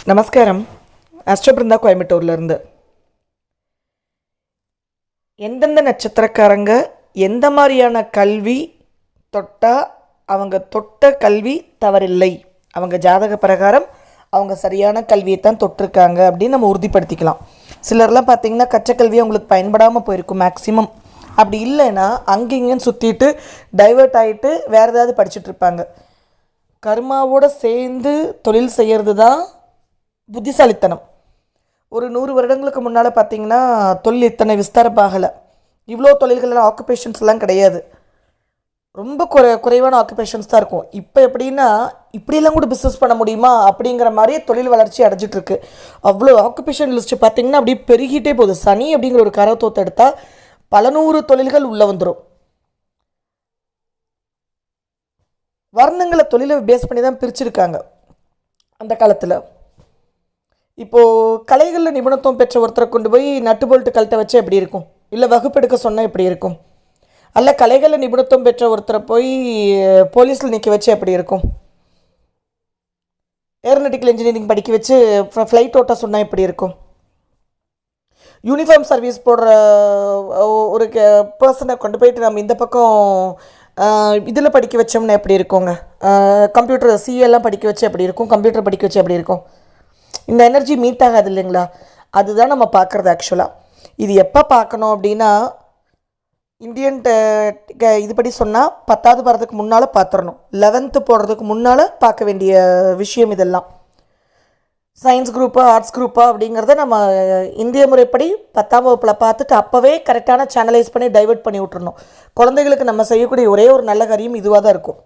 நமஸ்காரம். ஆஸ்ட்ரோ பிருந்தா கோயம்புத்தூர்லேருந்து. எந்தெந்த நட்சத்திரக்காரங்க எந்த மாதிரியான கல்வி தொட்டால் அவங்க தொட்ட கல்வி தவறில்லை, அவங்க ஜாதக பிரகாரம் அவங்க சரியான கல்வியை தான் தொட்டிருக்காங்க அப்படின்னு நம்ம உறுதிப்படுத்திக்கலாம். சிலர்லாம் பார்த்திங்கன்னா கச்சக்கல்வி அவங்களுக்கு பயன்படாமல் போயிருக்கும் மேக்ஸிமம். அப்படி இல்லைன்னா அங்கேங்கன்னு சுற்றிட்டு டைவெர்ட் ஆகிட்டு வேறு ஏதாவது படிச்சுட்ருப்பாங்க. கர்மாவோடு சேர்ந்து தொழில் செய்கிறது தான் புத்திசாலித்தனம். ஒரு 100 வருடங்களுக்கு முன்னால் பார்த்திங்கன்னா தொழில் இத்தனை விஸ்தாரப்பாகலை. இவ்வளோ தொழில்கள் ஆக்குபேஷன்ஸ்லாம் கிடையாது. ரொம்ப குறைவான ஆக்குபேஷன்ஸ் தான் இருக்கும். இப்போ எப்படின்னா இப்படியெல்லாம் கூட பிஸ்னஸ் பண்ண முடியுமா அப்படிங்கிற மாதிரியே தொழில் வளர்ச்சி அடைஞ்சிட்ருக்கு. அவ்வளோ ஆக்குபேஷன் லிஸ்ட்டு பார்த்திங்கன்னா அப்படியே பெருகிட்டே போகுது. சனி அப்படிங்கிற ஒரு கரத்தோத்தை எடுத்தால் பல 100 தொழில்கள் உள்ளே வந்துடும். வர்ணங்களை தொழிலை பேஸ் பண்ணி தான் பிரிச்சுருக்காங்க அந்த காலத்தில். இப்போது கலைகளில் நிபுணத்துவம் பெற்ற ஒருத்தரை கொண்டு போய் நட்டு போல்ட்டு கழட்ட வச்சு எப்படி இருக்கும், இல்லை வகுப்பெடுக்க சொன்னால் எப்படி இருக்கும், அல்ல கலைகளில் நிபுணத்துவம் பெற்ற ஒருத்தரை போய் போலீஸில் நிற்க வச்சு எப்படி இருக்கும், ஏரோநாட்டிக்கல் இன்ஜினியரிங் படிக்க வச்சு ஃப்ளைட் ஓட்ட சொன்னால் எப்படி இருக்கும், யூனிஃபார்ம் சர்வீஸ் போடுற ஒரு பர்சனை கொண்டு போயிட்டு நம்ம இந்த பக்கம் இதில் படிக்க வச்சோம்னா எப்படி இருக்குங்க, கம்ப்யூட்டர் சிஎல்லாம் படிக்க வச்சு எப்படி இருக்கும், கம்ப்யூட்டர் படிக்க வச்சு எப்படி இருக்கும். இந்த எனர்ஜி மீட் ஆகாது இல்லைங்களா? அதுதான் நம்ம பார்க்குறது. ஆக்சுவலாக இது எப்போ பார்க்கணும் அப்படின்னா இந்தியன் இதுபடி சொன்னால் 10வது போகிறதுக்கு முன்னால் பார்த்துடணும். 11th போடுறதுக்கு முன்னால் பார்க்க வேண்டிய விஷயம் இதெல்லாம். சயின்ஸ் குரூப்பா ஆர்ட்ஸ் குரூப்பா அப்படிங்கிறத நம்ம இந்திய முறைப்படி 10ஆம் வகுப்பில் பார்த்துட்டு அப்போவே கரெக்டான சேனலைஸ் பண்ணி டைவெர்ட் பண்ணி விட்டுறணும். குழந்தைகளுக்கு நம்ம செய்யக்கூடிய ஒரே ஒரு நல்ல காரியம் இதுவாக தான் இருக்கும்.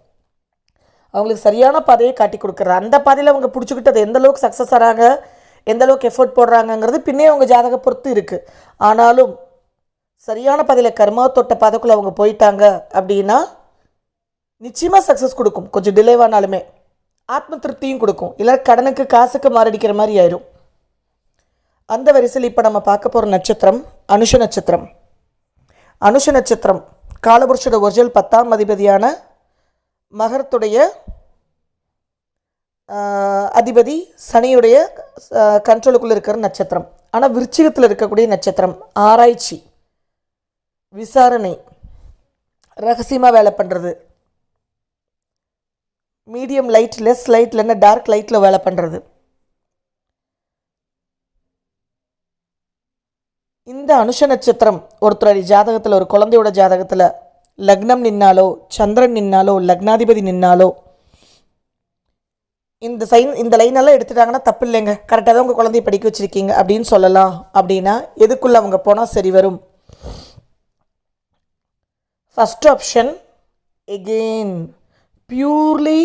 அவங்களுக்கு சரியான பாதையை காட்டி கொடுக்குறது. அந்த பாதையில் அவங்க பிடிச்சிக்கிட்டு அது எந்த அளவுக்கு சக்ஸஸ் ஆகிறாங்க, எந்த அளவுக்கு எஃபர்ட் போடுறாங்கங்கிறது பின்னே அவங்க ஜாதக பொறுத்து இருக்குது. ஆனாலும் சரியான பாதையில் கர்மா தொட்ட பாதைக்குள்ளே அவங்க போயிட்டாங்க அப்படின்னா நிச்சயமாக சக்ஸஸ் கொடுக்கும். கொஞ்சம் டிலேவானாலுமே ஆத்ம திருப்தியும் கொடுக்கும். இல்லை கடனுக்கு காசுக்கு மாரடிக்கிற மாதிரி ஆயிரும். அந்த வரிசையில் இப்போ நம்ம பார்க்க போகிற நட்சத்திரம் அனுஷ நட்சத்திரம். அனுஷ நட்சத்திரம் காலபுருஷோட ஒரிஜினல் 10ஆம் அதிபதியான மகரத்துடைய அதிபதி சனியுடைய கண்ட்ரோலுக்குள்ளே இருக்கிற நட்சத்திரம். ஆனால் விருச்சிகத்தில் இருக்கக்கூடிய நட்சத்திரம் ஆராய்ச்சி, விசாரணை, ரகசியமாக வேலை பண்ணுறது, மீடியம் லைட், லெஸ் லைட் இல்லைன்னா டார்க் லைட்டில் வேலை பண்ணுறது. இந்த அனுஷ நட்சத்திரம் ஒருத்தருடைய ஜாதகத்தில், ஒரு குழந்தையோட ஜாதகத்தில் லக்னம் நின்னாலோ சந்திரன் நின்னாலோ லக்னாதிபதி நின்னாலோ இந்த லைனெல்லாம் எடுத்துட்டாங்கன்னா தப்பு இல்லைங்க, கரெக்டாக தான் உங்கள் குழந்தைய படிக்க வச்சுருக்கீங்க அப்படின்னு சொல்லலாம். அப்படின்னா எதுக்குள்ளே அவங்க போனால் சரி வரும்? ஃபஸ்ட் ஆப்ஷன் எகெயின் பியூர்லி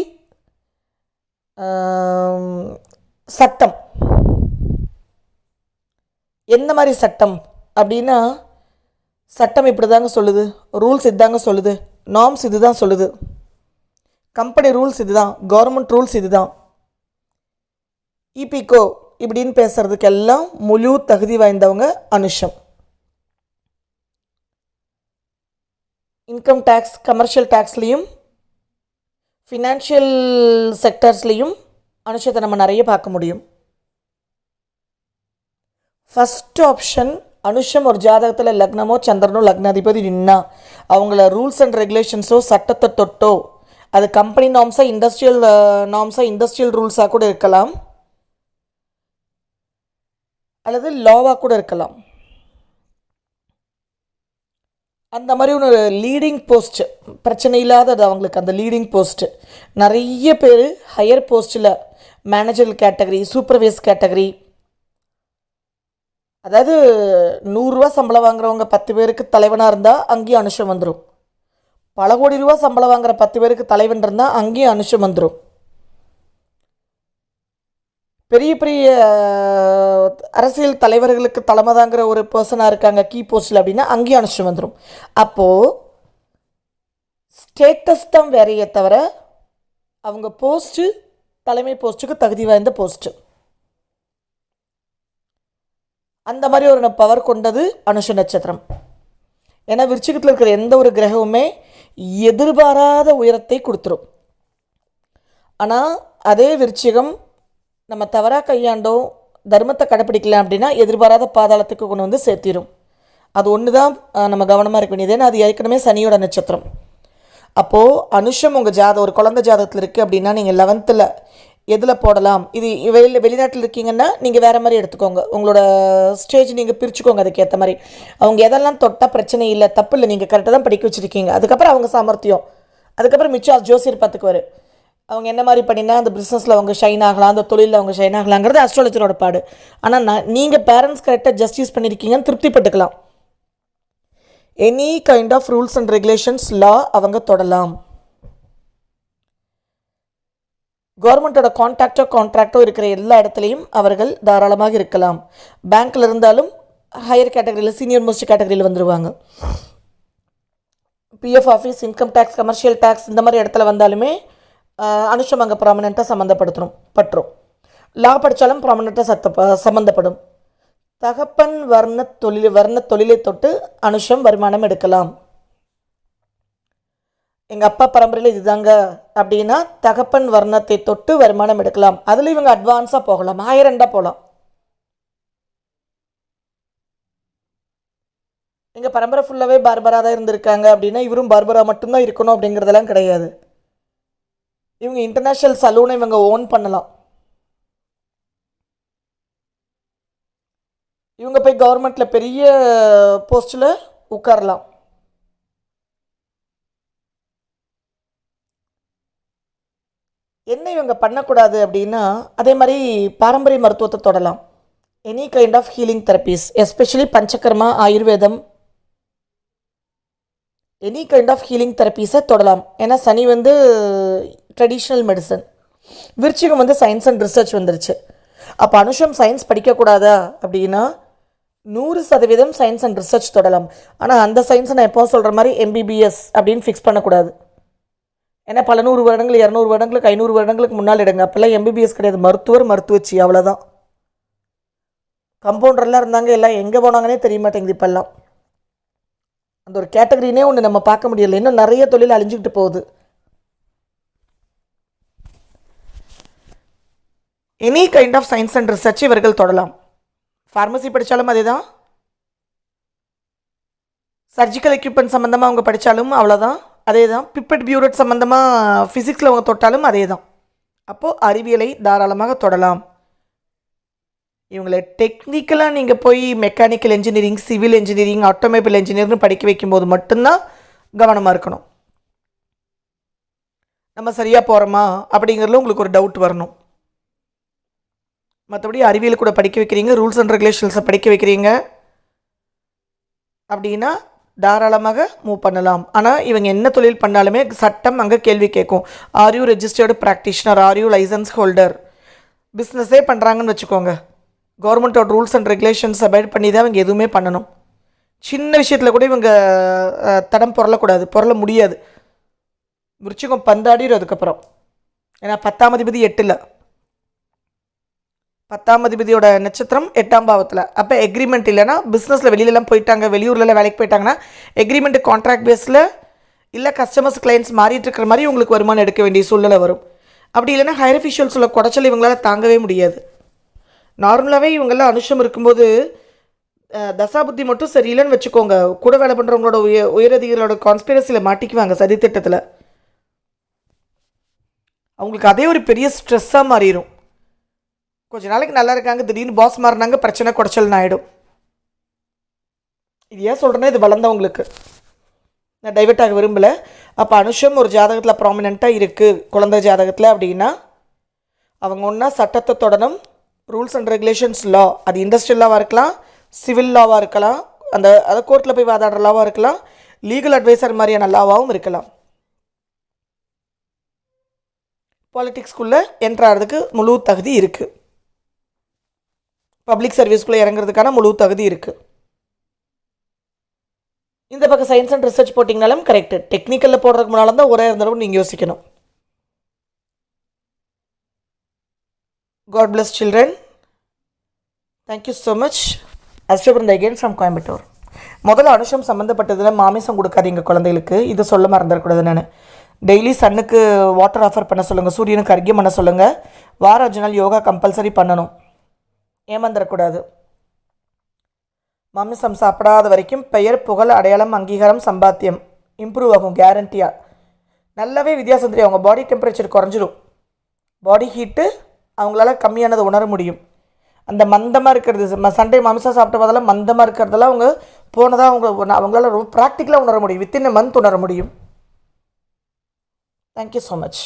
சட்டம். எந்த மாதிரி சட்டம் அப்படின்னா சட்டம் இப்படி தாங்க சொல்லுது, ரூல்ஸ் இதுதாங்க சொல்லுது, நார்ம்ஸ் இது தான் சொல்லுது, கம்பெனி ரூல்ஸ் இது தான், கவர்மெண்ட் ரூல்ஸ் இது தான், இபிகோ இப்படின்னு பேசுகிறதுக்கெல்லாம் முழு தகுதி வாய்ந்தவங்க Anusham. Income tax, commercial டேக்ஸ்லேயும் financial செக்டர்ஸ்லேயும் அனுஷத்தை நம்ம நிறைய பார்க்க முடியும். ஃபஸ்ட் ஆப்ஷன் அனுஷம் ஒரு ஜாதகத்தில் லக்னமோ சந்திரனோ லக்னாதிபதி நின்னா அவங்கள ரூல்ஸ் அண்ட் ரெகுலேஷன்ஸோ சட்டத்தை தொட்டோ, அது கம்பெனி நார்ம்ஸாக இண்டஸ்ட்ரியல் நார்ம்ஸாக இண்டஸ்ட்ரியல் ரூல்ஸாக கூட இருக்கலாம், அல்லது லாவாக கூட இருக்கலாம். அந்த மாதிரி ஒரு லீடிங் போஸ்ட் பிரச்சனை இல்லாதது அவங்களுக்கு. அந்த லீடிங் போஸ்ட்டு நிறைய பேர் ஹையர் போஸ்ட்டில் மேனேஜர் கேட்டகரி, சூப்பர்வைஸ் கேட்டகரி, அதாவது 100 ரூபா சம்பளம் வாங்குறவங்க 10 பேருக்கு தலைவனாக இருந்தால் அங்கேயும் அனுஷம் வந்துடும். பல கோடி ரூபா சம்பளம் வாங்குற 10 பேருக்கு தலைவன் இருந்தால் அங்கேயும் அனுஷம் வந்துடும். பெரிய பெரிய அரசியல் தலைவர்களுக்கு தலைமை தாங்கிற ஒரு பர்சனாக இருக்காங்க கீ போஸ்டில் அப்படின்னா அங்கேயும் அனுஷம் வந்துடும். அப்போது ஸ்டேட்டஸ் தான் வேறையே தவிர அவங்க போஸ்ட்டு தலைமை போஸ்ட்டுக்கு தகுதி வாய்ந்த போஸ்ட்டு. அந்த மாதிரி ஒரு பவர் கொண்டது அனுஷ நட்சத்திரம். ஏன்னா விருச்சிகத்தில் இருக்கிற எந்த ஒரு கிரகமுமே எதிர்பாராத உயரத்தை கொடுத்துரும். ஆனால் அதே விருச்சிகம் நம்ம தவறாக கையாண்டோ தர்மத்தை கடைப்பிடிக்கல அப்படின்னா எதிர்பாராத பாதாளத்துக்கு கொண்டு வந்து சேர்த்திடும். அது ஒன்று தான் நம்ம கவனமாக இருக்க வேண்டியது. ஏன்னா அது ஏற்கனவே சனியோட நட்சத்திரம். அப்போது அனுஷம் உங்கள் ஒரு குழந்தை ஜாதகத்தில் இருக்குது அப்படின்னா நீங்கள் 11th எதில் போடலாம். இது வெளிநாட்டில் இருக்கீங்கன்னா நீங்கள் வேறு மாதிரி எடுத்துக்கோங்க. உங்களோட ஸ்டேஜ் நீங்கள் பிரிச்சுக்கோங்க. அதுக்கேற்ற மாதிரி அவங்க எதெல்லாம் தொட்டால் பிரச்சனை இல்லை, தப்பு இல்லை, நீங்கள் கரெக்டாக தான் படிக்க வச்சுருக்கீங்க. அதுக்கப்புறம் அவங்க சாமர்த்தியம், அதுக்கப்புறம் மிச்சம் ஜோசியர் பார்த்துக்குவார். அவங்க என்ன மாதிரி பண்ணினா அந்த பிஸ்னஸில் அவங்க ஷைன் ஆகலாம், அந்த தொழிலில் அவங்க ஷைன் ஆகலாங்கிறது அஸ்ட்ராலஜரோட பாடு. ஆனால் நீங்கள் பேரண்ட்ஸ் கரெக்டாக ஜஸ்டிஸ் பண்ணியிருக்கீங்கன்னு திருப்திப்பட்டுக்கலாம். Any kind of rules and regulations law அவங்க தொடலாம். கவர்மெண்ட்டோட கான்ட்ராக்டோ இருக்கிற எல்லா இடத்துலையும் அவர்கள் தாராளமாக இருக்கலாம். பேங்க்கில் இருந்தாலும் ஹையர் கேட்டகரியில், சீனியர் மோஸ்ட் கேட்டகரியில் வந்துடுவாங்க. PF office, income tax, commercial tax இந்த மாதிரி இடத்துல வந்தாலுமே அனுஷம் அங்கே ப்ராமினெண்ட்டாக பற்றும். லா படித்தாலும் ப்ராமினெண்ட்டாக சம்மந்தப்படும். தகப்பன் வர்ண தொழிலை தொட்டு அனுஷம் வருமானம் எடுக்கலாம். எங்கள் அப்பா பரம்பரையில் இதுதாங்க அப்படின்னா தகப்பன் வர்ணத்தை தொட்டு வருமானம் எடுக்கலாம். அதில் இவங்க அட்வான்ஸாக போகலாம், ஹையர் எண்டாக போகலாம். எங்கள் பரம்பரை ஃபுல்லாகவே பார்பராக தான் இருந்திருக்காங்க அப்படின்னா இவரும் பார்பரா மட்டும்தான் இருக்கணும் அப்படிங்கிறதெல்லாம் கிடையாது. இவங்க இன்டர்நேஷ்னல் சலூனை இவங்க ஓன் பண்ணலாம். இவங்க போய் கவர்மெண்ட்டில் பெரிய போஸ்ட்டில் உட்காரலாம். என்ன இவங்க பண்ணக்கூடாது அப்படின்னா அதே மாதிரி பாரம்பரிய மருத்துவத்தை தொடலாம். Any kind of healing therapies, especially Panchakarma, ஆயுர்வேதம், எனி கைண்ட் ஆஃப் ஹீலிங் தெரப்பீஸை தொடலாம். ஏன்னா சனி ட்ரெடிஷ்னல் மெடிசன், விருச்சிகம் சயின்ஸ் அண்ட் ரிசர்ச் வந்துருச்சு. அப்போ அனுஷம் சயின்ஸ் படிக்கக்கூடாதா அப்படின்னா 100% சயின்ஸ் அண்ட் ரிசர்ச் தொடலாம். ஆனால் அந்த சயின்ஸை நான் எப்போ சொல்கிற மாதிரி எம்பிபிஎஸ் அப்படின்னு ஃபிக்ஸ் பண்ணக்கூடாது. ஏன்னா பல 100 வருடங்கள், 200 வருடங்களுக்கு, 500 வருடங்களுக்கு முன்னால் எடுங்க. அப்போல்லாம் எம்பிபிஎஸ் கிடையாது, மருத்துவச்சி, அவ்வளோதான். கம்பவுண்டர்லாம் இருந்தாங்க, எல்லாம் எங்கே போனாங்கன்னே தெரிய மாட்டேங்குது இப்போல்லாம். அந்த ஒரு கேட்டகரினே ஒன்று நம்ம பார்க்க முடியலை. இன்னும் நிறைய தொழில் அழிஞ்சிக்கிட்டு போகுது. Any kind of science and research இவர்கள் தொடலாம். ஃபார்மசி படித்தாலும் அதே தான், சர்ஜிக்கல் எக்யூப்மெண்ட் சம்மந்தமாக அவங்க படித்தாலும் அவ்வளோதான், அதே தான். பிப்பட் பியூரட் சம்மந்தமாக ஃபிசிக்ஸில் அவங்க தொட்டாலும் அதே தான். அப்போது அறிவியலை தாராளமாக தொடலாம். இவங்களை டெக்னிக்கலாக நீங்கள் போய் mechanical engineering, civil engineering, automobile இன்ஜினியரிங்னு படிக்க வைக்கும்போது மட்டும்தான் கவனமாக இருக்கணும். நம்ம சரியாக போகிறோமா அப்படிங்கிறதுல உங்களுக்கு ஒரு டவுட் வரணும். மற்றபடி அறிவியல் கூட படிக்க வைக்கிறீங்க, ரூல்ஸ் அண்ட் ரெகுலேஷன்ஸை படிக்க வைக்கிறீங்க அப்படின்னா தாராளமாக மூவ் பண்ணலாம். ஆனால் இவங்க என்ன தொழில் பண்ணாலுமே சட்டம் அங்கே கேள்வி கேட்கும். Are you registered practitioner, are you licence holder. பிஸ்னஸே பண்ணுறாங்கன்னு வச்சுக்கோங்க, கவர்மெண்ட்டோட ரூல்ஸ் அண்ட் ரெகுலேஷன்ஸ் அபைட் பண்ணி தான் இவங்க எதுவுமே பண்ணணும். சின்ன விஷயத்தில் கூட இவங்க தடம் பொருள முடியாது. விருச்சிகம் பந்தாடிடும் அதுக்கப்புறம். ஏன்னா 10ஆம் அதிபதி 8ல், 10ஆம் அதிபதியோட நட்சத்திரம் 8ஆம் பாவத்தில். அப்போ எக்ரிமெண்ட் இல்லைன்னா பிஸ்னஸில் வெளியிலலாம் போயிட்டாங்க, வெளியூர்லலாம் வேலைக்கு போயிட்டாங்கன்னா எக்ரிமெண்ட் கான்ட்ராக்ட் பேஸில் இல்லை கஸ்டமர்ஸ் கிளைண்ட்ஸ் மாறிட்டு இருக்கிற மாதிரி உங்களுக்கு வருமானம் எடுக்க வேண்டிய சூழ்நிலை வரும். அப்படி இல்லைன்னா ஹையர் அஃபிஷியல்ஸில் குடைச்சல் இவங்களால் தாங்கவே முடியாது. நார்மலாகவே இவங்கெல்லாம் அனுஷம் இருக்கும்போது தசாபுத்தி மட்டும் சரியில்லைன்னு வச்சுக்கோங்க, கூட வேலை பண்ணுறவங்களோட உயரதிகளோட கான்ஸ்பிரசியில் மாட்டிக்குவாங்க சதித்திட்டத்தில். அவங்களுக்கு அதே ஒரு பெரிய ஸ்ட்ரெஸ்ஸாக மாறிடும். கொஞ்ச நாளைக்கு நல்லா இருக்காங்க, திடீர்னு பாஸ் மாறினாங்க, பிரச்சனை குடைச்சல்னு ஆகிடும். இது ஏன் சொல்கிறேன்னா இது வளர்ந்தவங்களுக்கு, நான் டைவெர்ட் ஆக விரும்பலை. அப்போ அனுஷம் ஒரு ஜாதகத்தில் ப்ராமினெண்ட்டாக இருக்குது குழந்தை ஜாதகத்தில் அப்படின்னா அவங்க ஒன்றா சட்டத்தை தொடரும். ரூல்ஸ் அண்ட் ரெகுலேஷன்ஸ் லா, அது இண்டஸ்ட்ரியல் லாவாக இருக்கலாம், சிவில் லாவாக இருக்கலாம், அதை கோர்ட்டில் போய் வாதாடுற லாவாக இருக்கலாம், லீகல் அட்வைசர் மாதிரியான லாவாகவும் இருக்கலாம். பாலிட்டிக்ஸ்குள்ளே என்ட்ராகிறதுக்கு முழு தகுதி இருக்குது. பப்ளிக் சர்வீஸ்குள்ளே இறங்குறதுக்கான முழு தகுதி இருக்குது. இந்த பக்கம் சயின்ஸ் அண்ட் ரிசர்ச் போட்டிங்கனாலும் கரெக்டு. டெக்னிக்கலில் போடுறதுக்கு முன்னால் தான் ஒரே இருந்தாலும் நீங்கள் யோசிக்கணும். God bless children. Thank you so much. Astro Brindha again from Coimbatore. முதல்ல அனுஷம் சம்மந்தப்பட்டதில் மாமிசம் கொடுக்காதீங்க குழந்தைகளுக்கு, இதை சொல்ல மறந்துடக்கூடாது. நான் டெய்லி சன்னுக்கு வாட்டர் ஆஃபர் பண்ண சொல்லுங்கள், சூரியனுக்கு அர்க்கியம் பண்ண சொல்லுங்கள். வாரம் 5 நாள் யோகா கம்பல்சரி பண்ணணும், ஏமாந்துடக்கூடாது. மாமிசம் சாப்பிடாத வரைக்கும் பெயர், புகழ், அடையாளம், அங்கீகாரம், சம்பாத்தியம் இம்ப்ரூவ் ஆகும் கேரண்டியாக. நல்லாவே வித்தியாசம் தெரியும். அவங்க பாடி டெம்பரேச்சர் குறைஞ்சிடும், பாடி ஹீட்டு அவங்களால கம்மியானதை உணர முடியும். அந்த மந்தமாக இருக்கிறது, சண்டே மாமிசம் சாப்பிட்ட போதெல்லாம் மந்தமாக இருக்கிறதெல்லாம் அவங்க போனதாக அவங்களால ரொம்ப ப்ராக்டிக்கலாக உணர முடியும், வித்தின் எ மந்த் உணர முடியும். Thank you so much.